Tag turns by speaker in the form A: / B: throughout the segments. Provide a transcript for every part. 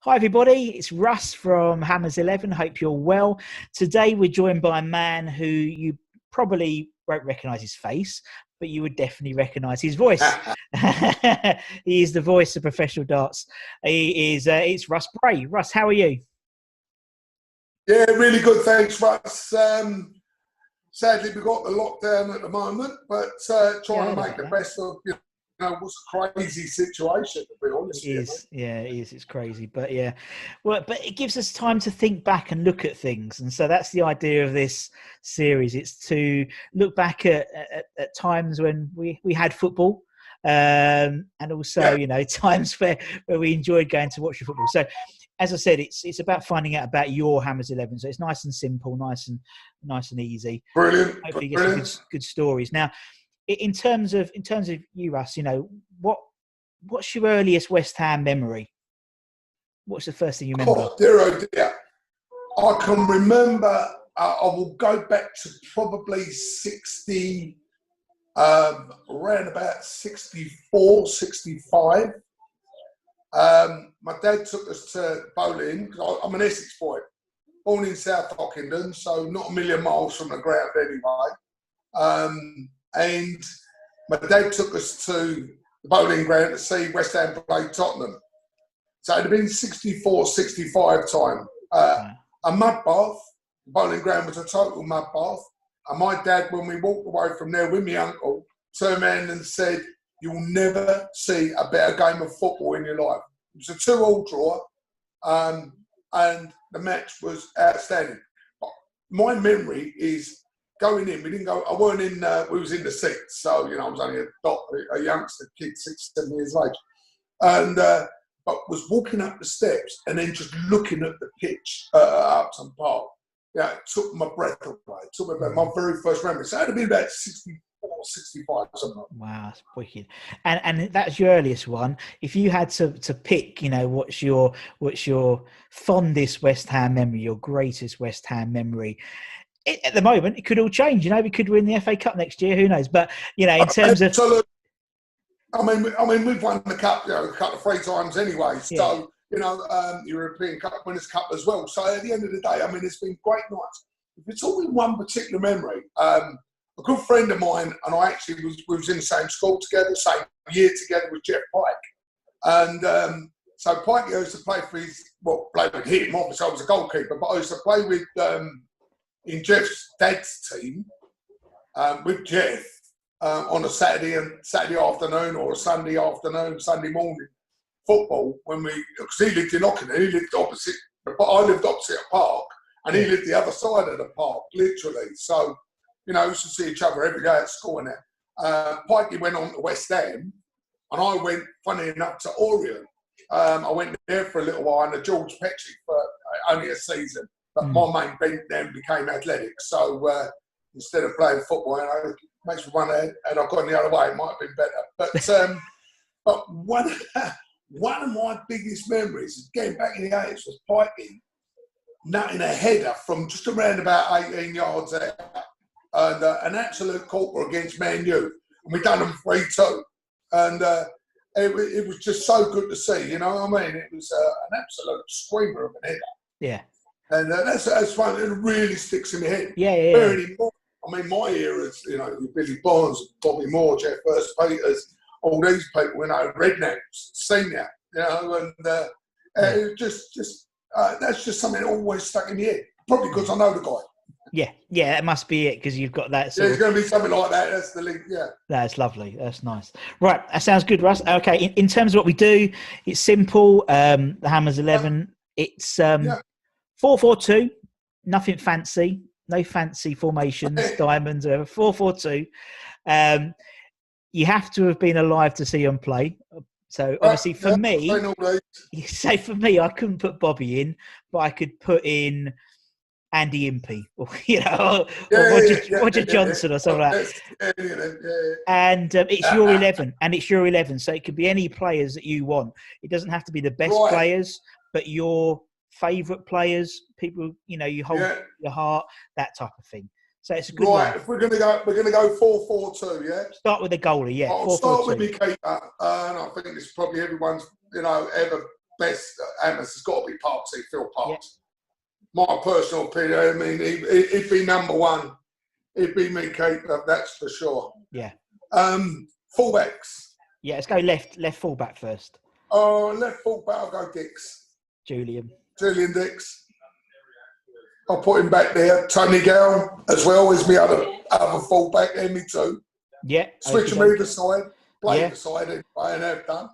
A: Hi everybody, it's Russ from Hammers 11. Hope you're well. Today we're joined by a man who you probably won't recognise his face, but you would definitely recognise his voice. He is the voice of professional darts. It's Russ Bray. Russ, how are you?
B: Yeah, really good, thanks, Russ. Sadly, we've got the lockdown at the moment, but trying to make the best of what's a crazy situation, to be honest.
A: It is, yeah, it is. It's crazy, but yeah, well, but it gives us time to think back and look at things, and so that's the idea of this series. It's to look back at times when we had football, and also times where we enjoyed going to watch the football. So, as I said, it's about finding out about your Hammers 11. So it's nice and simple, nice and easy.
B: Brilliant.
A: Hopefully, you get some good stories now. In terms of you, Russ, what's your earliest West Ham memory? What's the first thing you remember?
B: Oh dear. I can remember. I will go back to probably 60, around about 64, 65. My dad took us to bowling because I'm an Essex boy, born in South Ockenden, so not a million miles from the ground anyway. And my dad took us to the bowling ground to see West Ham play Tottenham. So it had been 64, 65 time. A mud bath. The bowling ground was a total mud bath. And my dad, when we walked away from there with my uncle, turned around and said, "You'll never see a better game of football in your life." It was a 2-2 draw, and the match was outstanding. My memory is going in. We didn't go. I weren't in. We was in the seats, so I was only a youngster, kid, 6, 7 years of age, and but was walking up the steps and then just looking at the pitch at Upton Park. Yeah, it took my breath away. It took my very first memory. So it had been about 64, 65, something like that.
A: Wow, that's wicked. And that's your earliest one. If you had to pick, what's your fondest West Ham memory, your greatest West Ham memory? At the moment, it could all change. We could win the FA Cup next year. Who knows? But in terms of,
B: I mean, we've won the cup, a couple of 3 times anyway. So European Cup Winners' Cup as well. So at the end of the day, it's been great nights. If it's all in one particular memory, a good friend of mine and I actually we was in the same school together, same year together with Jeff Pike, and so Pike used to play for play with him. Obviously, I was a goalkeeper, but I used to play with. In Jeff's dad's team, with Jeff on a Saturday afternoon or a Sunday afternoon, Sunday morning football, because he lived in Ockenden, he lived opposite, but I lived opposite a park, and he lived the other side of the park, literally. So, we used to see each other every day at school and that. Pikey went on to West Ham, and I went, funny enough, to Orient. I went there for a little while under George Petrie for only a season. But my main bent then became athletics. So instead of playing football, it makes me wonder, and I've gone the other way, it might have been better. But one of my biggest memories, again, back in the 80s, was Pikey nutting a header from just around about 18 yards out. And an absolute corker against Man U. And we done them 3-2. And it was just so good to see, you know what I mean? It was an absolute screamer of an header.
A: Yeah.
B: And that's fun. It really sticks in my head.
A: Yeah.
B: My eras, Billy Bonds, Bobby Moore, Jeff Hurst Peters, all these people, Redknapp, Senior, and it just that's just something that always stuck in my head. Probably because I know the guy.
A: Yeah, that must be it, because you've got that.
B: It's going to be something like that. That's the link. Yeah.
A: That's lovely. That's nice. Right, that sounds good, Russ. Okay, in terms of what we do, it's simple. The Hammers 11. It's 4-4-2. Nothing fancy. No fancy formations, diamonds, or 4-4-2. You have to have been alive to see him play. So obviously, for me, I couldn't put Bobby in, but I could put in Andy Impey, or Roger Johnson, or something like that. And it's your 11, and it's your 11, so it could be any players that you want. It doesn't have to be the best players, but your favourite players, people you hold your heart, that type of thing. So it's a good one.
B: If we're gonna go 4-4-2, yeah.
A: Start with the goalie, yeah.
B: I'll start with my keeper, and I think it's probably everyone's ever best Hammers has got to be Parks. Phil Parks. Yeah. My personal opinion. I mean, he'd be number one. He'd be me, Kate. That's for sure.
A: Yeah.
B: Fullbacks.
A: Yeah, let's go left fullback first.
B: Left fullback, I'll go Dix.
A: Julian
B: Dix. I'll put him back there. Tony Gale as well as me other fullback, and me too.
A: Yeah.
B: Switch him either side. Play either side anyway, and have done.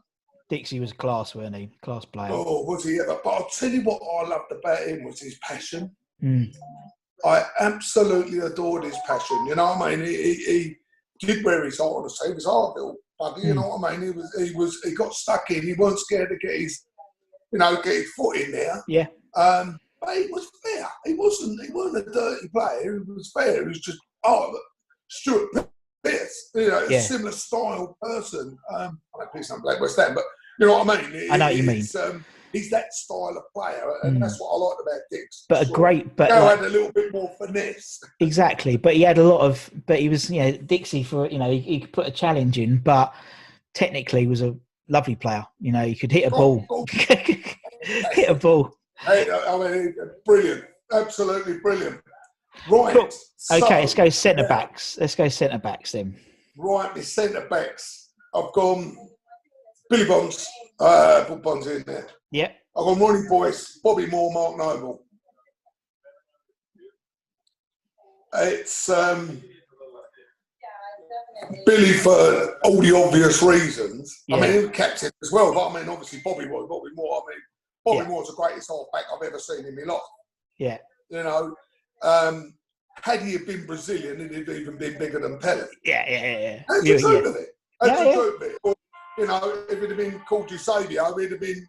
A: Dixie was class, wasn't he? Class player.
B: Oh, was he ever? But I'll tell you what I loved about him was his passion.
A: Mm.
B: I absolutely adored his passion. You know what I mean? He did wear his heart on the sleeve. He was hard, buggy. You know what I mean? He got stuck in. He wasn't scared to get his foot in there.
A: Yeah.
B: But he was fair. He wasn't a dirty player. He was fair. He was just Stuart Pearce. You know, a similar style person. I don't think I'm Black West Ham, but you know what I mean?
A: I know what you mean.
B: He's that style of player, and that's what I liked about Dix.
A: But
B: had a little bit more finesse.
A: Exactly, but he had a lot of. But he was, Dixie for he could put a challenge in, but technically he was a lovely player. You know, he could hit a ball. Hit a ball.
B: Hey, I mean, brilliant, absolutely brilliant. Right.
A: Cool. Okay, let's go centre backs. Let's go centre backs then.
B: Right, the centre backs. I've gone Billy Bonds. Put Bonds in there.
A: Yeah.
B: I've gone Ronnie Boyce, Bobby Moore, Mark Noble. It's Billy for all the obvious reasons. Yeah. I mean, he was captain as well, but I mean, obviously Bobby Moore. I mean, Bobby Moore's the greatest halfback I've ever seen in my life. Yeah. You know, had he been Brazilian, he'd have even been bigger than Pelé.
A: Yeah.
B: That's the truth of it. That's the truth of it. Or, you know, if it had been called Eusebio, he'd have been,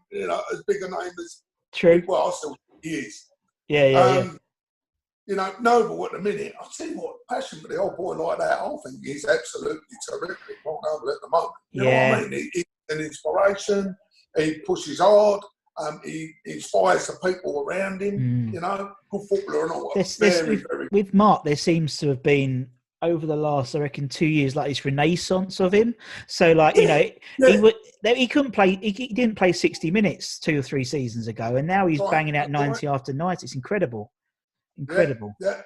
B: as big a name as...
A: True.
B: Well, I still think he is.
A: Yeah.
B: You know, Noble at the minute, I'll tell you what, passion for the old boy like that, I think he's absolutely terrific. Mark Noble at the moment. You know what I mean? He's an inspiration. He pushes hard. He inspires the people around him. You know, good footballer and all.
A: With Mark, there seems to have been over the last, I reckon, 2 years, like this renaissance of him. So, like he couldn't play. He didn't play 60 minutes 2 or 3 seasons ago, and now he's banging out 90 after 90. It's incredible. Yeah.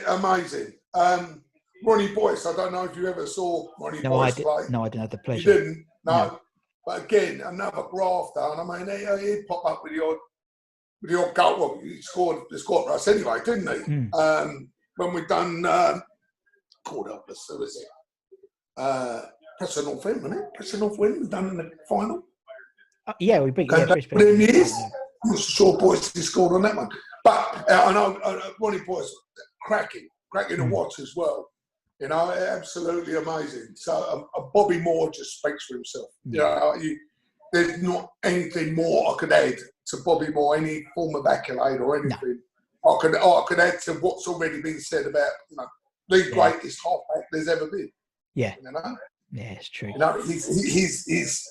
B: Amazing. Ronnie Boyce. I don't know if you ever saw Ronnie Boyce play.
A: No, I didn't have the pleasure.
B: You didn't. No. But again, another grafter, and I mean, he'd pop up with the odd goal. Well, he scored for us anyway, didn't he? When we've done, called up, who was it? Preston North End, wasn't it? Preston North End, we've done in the final.
A: We beat
B: within years. I'm not sure Boyce scored on that one. But I know Ronnie Boyce, cracking to watch as well. You know, absolutely amazing. So Bobby Moore just speaks for himself. You know, there's not anything more I could add to Bobby Moore, any form of accolade or anything. No. I could add to what's already been said about, the greatest halfback there's ever been.
A: Yeah.
B: You know?
A: Yeah, it's true.
B: You know, his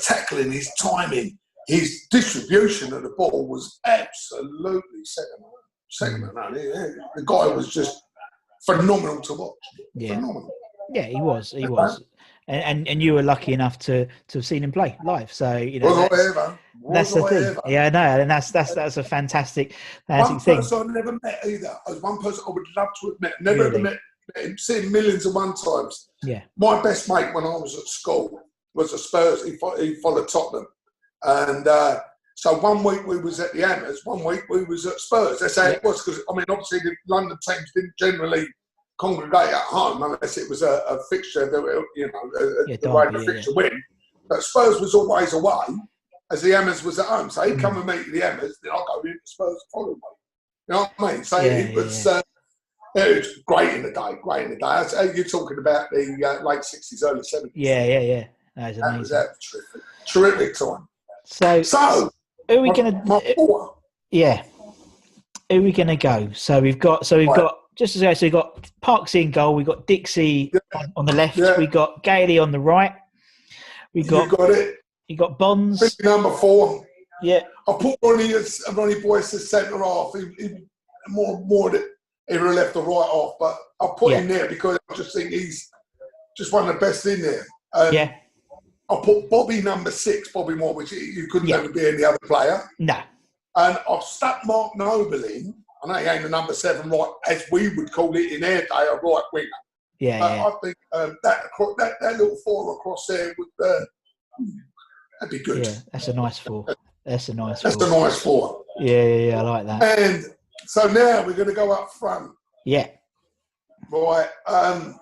B: tackling, his timing, his distribution of the ball was absolutely second to none. The guy was just phenomenal to watch.
A: Yeah.
B: Phenomenal.
A: Yeah, he was. And you were lucky enough to have seen him play live. So that's the thing. Yeah, I know, and that's a fantastic thing.
B: One person I never met either. As one person I would love to have met. Never ever met him. Seen him millions of one times.
A: Yeah.
B: My best mate when I was at school was a Spurs. He followed Tottenham, and so 1 week we was at the Hammers. 1 week we was at Spurs. That's how it was. Because I mean, obviously the London teams didn't generally congregate at home unless it was a fixture, the way the fixture went. But Spurs was always away, as the Hammers was at home. So he'd come and meet the Hammers, then I'll go in to Spurs the following week. You know what I mean? So it was great in the day, You're talking about the late 60s, early 70s.
A: Yeah. That was
B: terrific time.
A: So who are we going to... Yeah. Who are we going to go? So we've got... Just as I say, we've got Parks in goal. We've got Dixie on the left. Yeah. We've got Gailey on the right.
B: You got it.
A: You got Bonds.
B: Number 4.
A: Yeah.
B: I put Ronnie Boyce as centre half. He more than either left or right half, but I put him there because I just think he's just one of the best in there. I put Bobby number 6, Bobby Moore, which you couldn't ever be any other player.
A: No.
B: And I've stuck Mark Noble in. I know he ain't the number 7, right, as we would call it in their day, a right winger.
A: Yeah,
B: I think that little 4 across there would that'd be good.
A: Yeah, that's a nice 4. That's a nice 4.
B: That's a nice 4.
A: Yeah, I like that.
B: And so now we're going to go up front.
A: Yeah.
B: Right. I'll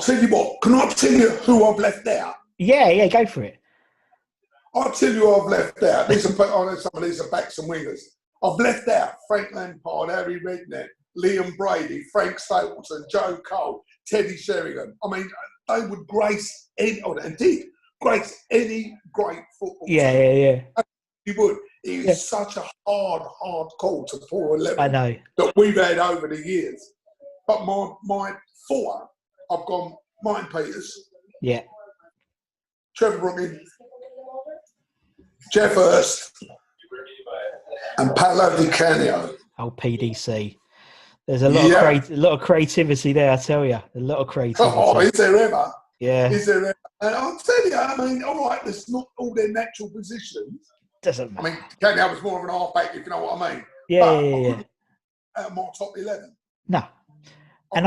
B: tell you what. Can I tell you who I've left out?
A: Yeah, go for it.
B: I'll tell you who I've left out. I know some of these are backs and wingers. I've left out Frank Lampard, Harry Redknapp, Liam Brady, Frank Stapleton, Joe Cole, Teddy Sheringham. I mean, they would grace any great football team.
A: Yeah.
B: He would. It is such a hard call to pour a level
A: I know
B: that we've had over the years. But my 4, I've gone Martin Peters.
A: Yeah.
B: Trevor Brooking, Jeff Hurst, and Paolo Di Canio.
A: Oh, PDC. There's a lot of creativity there, I tell you. A lot of creativity.
B: Oh, is there ever?
A: Yeah.
B: Is there ever? And I'll tell you, I mean, all right, there's not all their natural positions.
A: Doesn't matter.
B: I mean, Canio was more of an half-back, if you know what I mean.
A: Yeah.
B: Out of my top 11.
A: No. And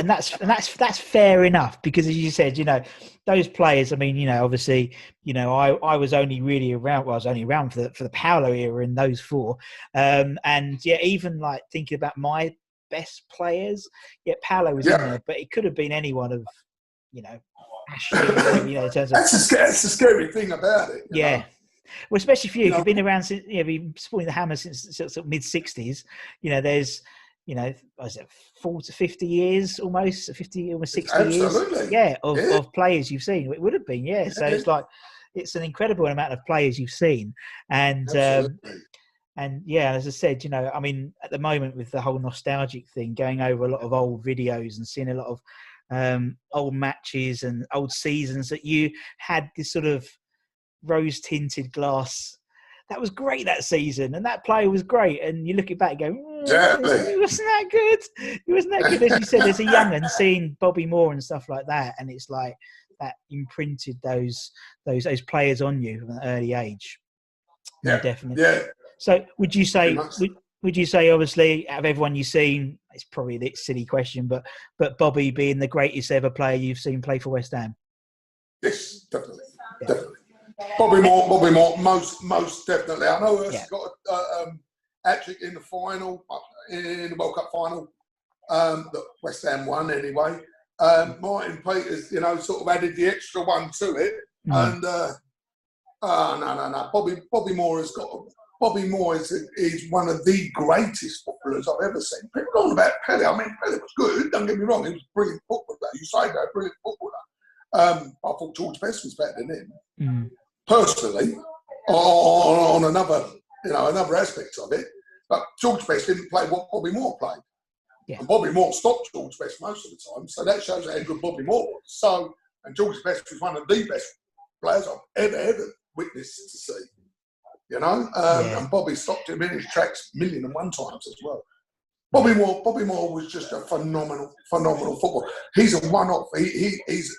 A: that's fair enough, because as you said, you know, those players, I mean, you know, obviously, you know, I was only really around, well, I was only around for the Paolo era in those 4. And yeah, even like thinking about my best players, yeah, Paolo was in there, but it could have been any one of, you know, Ashley, you know, in terms of
B: that's the scary thing about it.
A: Yeah.
B: Know?
A: Well, especially for you've been around since, you know, been supporting the Hammer since sort of mid-60s, you know, there's, you know, was it 40 to 50 years almost, 50, almost 60
B: Absolutely.
A: years? Yeah, of players you've seen. It would have been, yeah. So it's like, it's an incredible amount of players you've seen. And, and yeah, as I said, you know, I mean, at the moment with the whole nostalgic thing, going over a lot of old videos and seeing a lot of old matches and old seasons that you had this sort of rose-tinted glass. That was great that season, and that player was great. And you look it back and go, he wasn't that good. He wasn't that good. As you said, as a young'un, seeing Bobby Moore and stuff like that, and it's like that imprinted those players on you from an early age.
B: Yeah,
A: definitely.
B: Yeah.
A: So, would you say, obviously, out of everyone you've seen, it's probably a silly question, but Bobby being the greatest ever player you've seen play for West Ham?
B: Yes, definitely. Bobby Moore, most definitely. I know Russ got a hat-trick in the final, in the World Cup final, that West Ham won anyway. Martin Peters, you know, sort of added the extra one to it. And no. Bobby Moore is one of the greatest footballers I've ever seen. People are on about Pele. I mean, Pele was good. Don't get me wrong. He was a brilliant footballer. You say that, brilliant footballer. I thought George Best was better than him. Personally, on another aspect of it, but George Best didn't play what Bobby Moore played, and Bobby Moore stopped George Best most of the time. So that shows how good Bobby Moore was. So, and George Best was one of the best players I've ever witnessed to see. You know, and Bobby stopped him in his tracks 1,000,001 times as well. Bobby Moore was just a phenomenal footballer. He's a one-off. He's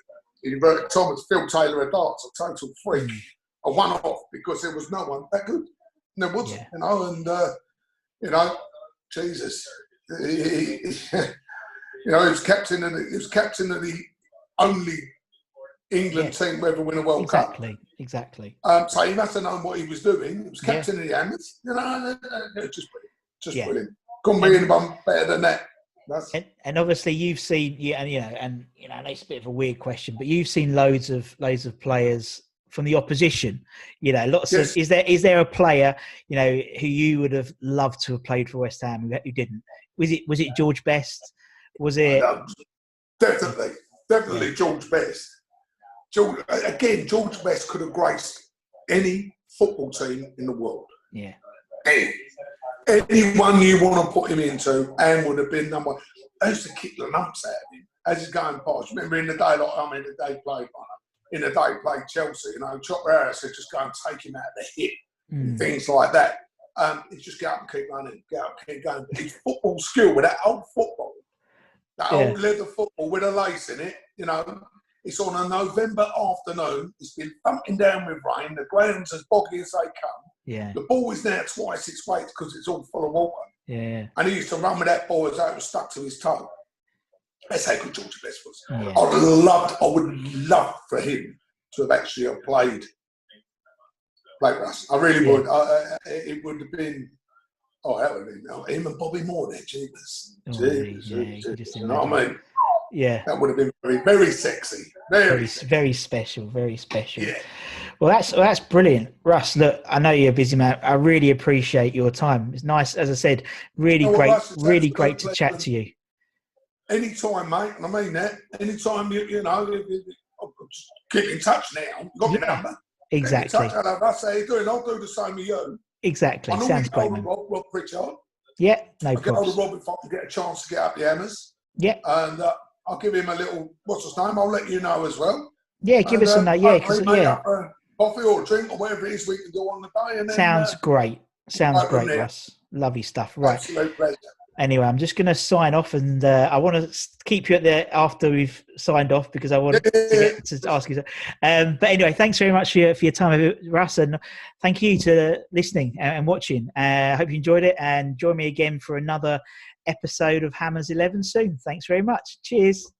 B: in inverted commas, Phil Taylor of darts, a total freak, a one-off, because there was no one that good. There wasn't, you know, and you know, Jesus, he was captain of the only England team to ever win a World Cup.
A: Exactly.
B: So he must have known what he was doing. He was captain of the Hammers. You know, just brilliant. Couldn't be anyone better than that.
A: And obviously you've seen, and it's a bit of a weird question, but you've seen loads of players from the opposition. You know, lots of. Is there a player, you know, who you would have loved to have played for West Ham who didn't? Was it George Best? Was it?
B: Definitely George Best. George Best could have graced any football team in the world.
A: Yeah.
B: Anyone you want to put him into, and would have been number one. I used to kick the lumps out of him as he's going past. Remember in the day, he played Chelsea, you know, Chopper Harris would just go and take him out of the hip, things like that. He'd just get up and keep running, keep going. But his football skill with that old football, that old leather football with a lace in it, you know, It's on a November afternoon. It's been thumping down with rain. The ground's as boggy as they come.
A: Yeah.
B: The ball is now twice its weight because it's all full of water.
A: Yeah.
B: And he used to run with that ball as though it was stuck to his toe. That's how good Georgie Best was.
A: Yeah.
B: I would love for him to have actually played Russ. I really would. It would have been. Oh, that would have been him and Bobby Moore there. Jeebus. You know what I mean?
A: Yeah.
B: That would have been very, very sexy. Very
A: special. Very special.
B: Yeah.
A: Well, that's brilliant, Russ. Look, I know you're a busy man. I really appreciate your time. It's nice, as I said, really great to chat to you.
B: Anytime, mate. And I mean that. Anytime you know, keep in touch now. You've got my number.
A: Exactly.
B: Hello, Russ, how you doing? I'll do the same with you.
A: Exactly. Sounds great, man.
B: Rob Pritchard.
A: Yeah, no
B: I'll
A: problem.
B: get hold of Rob if I can get a chance to get up the hammers.
A: Yeah.
B: And I'll give him a little, what's his name? I'll let you know as well.
A: Yeah, give us a note. Yeah, because
B: coffee or a drink or whatever it is we can do on the day. And then,
A: sounds great. Sounds great, Russ. Lovely stuff. Right.
B: Absolute pleasure.
A: Anyway, I'm just going to sign off, and I want to keep you there after we've signed off because I want to get to ask you. But anyway, thanks very much for your time, Russ, and thank you to listening and watching. I hope you enjoyed it, and join me again for another episode of Hammers 11 soon. Thanks very much. Cheers.